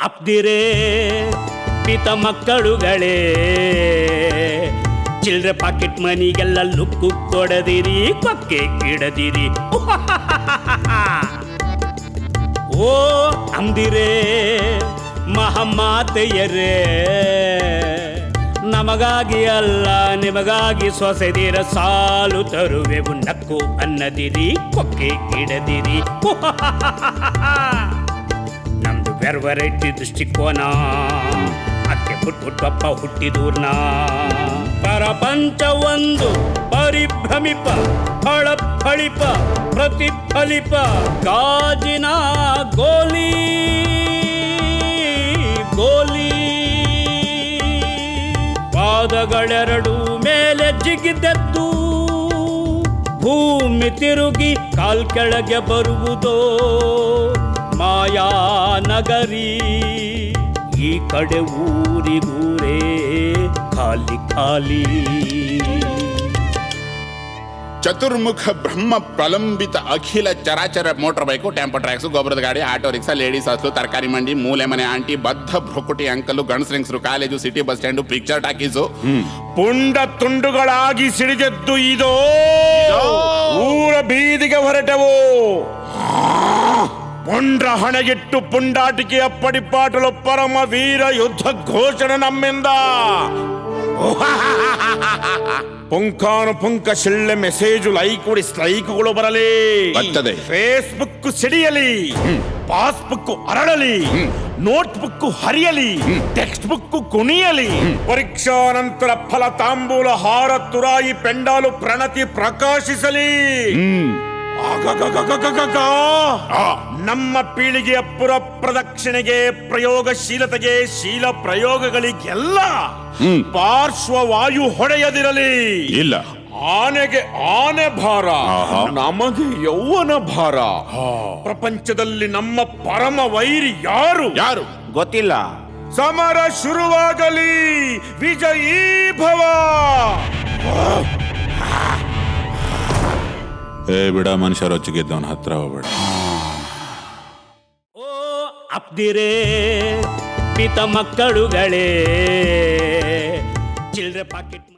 ಅಪ್ದಿರೇ ಪಿತ ಮಕ್ಕಳುಗಳೇ, ಚಿಲ್ಡ್ರೆ packet ಮನಿಗೆಲ್ಲ look ಕೊಡದಿರಿ, ಕೊಕ್ಕೆ ಇಡದಿರಿ. ಓ ಅಂದಿರೇ ಮಹಾಮಾತೆಯರೇ, ನಮಗಾಗಿ ಅಲ್ಲ ನಿಮಗಾಗಿ ಸೊಸೆದಿರ ಸಾಲು ತರುವೆವು, ನಕ್ಕು ಅನ್ನದಿರಿ, ಕೊಕ್ಕೆ ಇಡದಿರಿ. ನಮ್ದು ವೆರೈಟಿ ದೃಷ್ಟಿಕೋನ, ಅಕ್ಕೆ ಹುಟ್ಟಪ್ಪ ಹುಟ್ಟಿದೂರ್ನ. ಪ್ರಪಂಚ ಒಂದು ಪರಿಭ್ರಮಿಪ, ಫಳಫಳಿಪ ಪ್ರತಿಫಲಿಪ, ಗಾಜಿನ ಗೋಲಿ ಗೋಲಿ. ಪಾದಗಳೆರಡು ಮೇಲೆ ಜಿಗಿದೆದ್ದು ಭೂಮಿ ತಿರುಗಿ ಕಾಲ್ ಕೆಳಗೆ ಬರುವುದೋ ಮಾಯಾ ನಗರಿ. ಈ ಕಡೆ ಊರಿಗೂರೇ ಖಾಲಿ ಖಾಲಿ. ಚತುರ್ಮುಖ ಬ್ರಹ್ಮ ಪ್ರಲಂಬಿತ ಅಖಿಲ ಚರಾಚರ ಮೋಟರ್ ಬೈಕು, ಟೆಂಪೋ ಟ್ರ್ಯಾಕ್ಸು, ಗೊಬ್ಬರದ ಗಾಡಿ, ಆಟೋ ರಿಕ್ಷಾ, ಲೇಡೀಸ್ ಹಾಸ್ಟೆಲ್, ತರಕಾರಿ ಮಂಡಿ, ಮೂಲೆ ಮನೆ ಆಂಟಿ, ಬದ್ಧ ಭ್ರಕುಟಿ ಅಂಕಲು, ಗಣಸರಿಂಗ್ಸರು, college, city bus stand, picture talkies, ಪುಂಡ ತುಂಡುಗಳಾಗಿ ಸಿಡಿದೆದ್ದು ಇದೋ ಊರ ಬೀದಿಗೆ ಹೊರಟವು. ಪುಂಡ್ರ ಹಣೆಗಿಟ್ಟು ಪುಂಡಾಟಿಕೆಯ ಪಡಿಪಾಟಲು ಪರಮ ವೀರ ಯುದ್ಧ ಘೋಷಣೆ ನಮ್ಮಿಂದ. ಪುಂಖಾನುಪುಂಖ ಶಿಳ್ಳೆ ಮೆಸೇಜು ಲೈಕ್ ಸ್ಟ್ರೈಕ್ಗಳು ಬರಲಿ, ಫೇಸ್ಬುಕ್ ಸಿಡಿಯಲಿ, ಪಾಸ್ಬುಕ್ ಅರಳಲಿ, ನೋಟ್ಬುಕ್ ಹರಿಯಲಿ, ಟೆಕ್ಸ್ಟ್ ಬುಕ್ ಕುಣಿಯಲಿ, ಪರೀಕ್ಷಾ ನಂತರ ಫಲ ತಾಂಬೂಲ ಹಾರ ತುರಾಯಿ ಪೆಂಡಾಲು ಪ್ರಣತಿ ಪ್ರಕಾಶಿಸಲಿ. ನಮ್ಮ ಪೀಳಿಗೆಯ ಪುರ ಪ್ರದಕ್ಷಿಣೆಗೆ, ಪ್ರಯೋಗಶೀಲತೆಗೆ, ಶೀಲ ಪ್ರಯೋಗಗಳಿಗೆಲ್ಲ ಪಾರ್ಶ್ವವಾಯು ಹೊಡೆಯದಿರಲಿ. ಇಲ್ಲ, ಆನೆಗೆ ಆನೆ ಭಾರ, ನಮಗೆ ಯೌವನ ಭಾರ. ಪ್ರಪಂಚದಲ್ಲಿ ನಮ್ಮ ಪರಮ ವೈರಿ ಯಾರು ಯಾರು ಗೊತ್ತಿಲ್ಲ. ಸಮರ ಶುರುವಾಗಲಿ, ವಿಜಯೀ ಭವ. ಬಿಡ, ಮನುಷ್ಯ ರೊಚ್ಚಿಗೆದ್ದವನ ಹತ್ರ ಹೋಗ್ಬೇಡ. ಓ ಅಪ್ದಿರೇ ಪಿತ ಮಕ್ಕಳುಗಳೇ, ಚಿಲ್ಡ್ರೆ ಪಾಕೆಟ್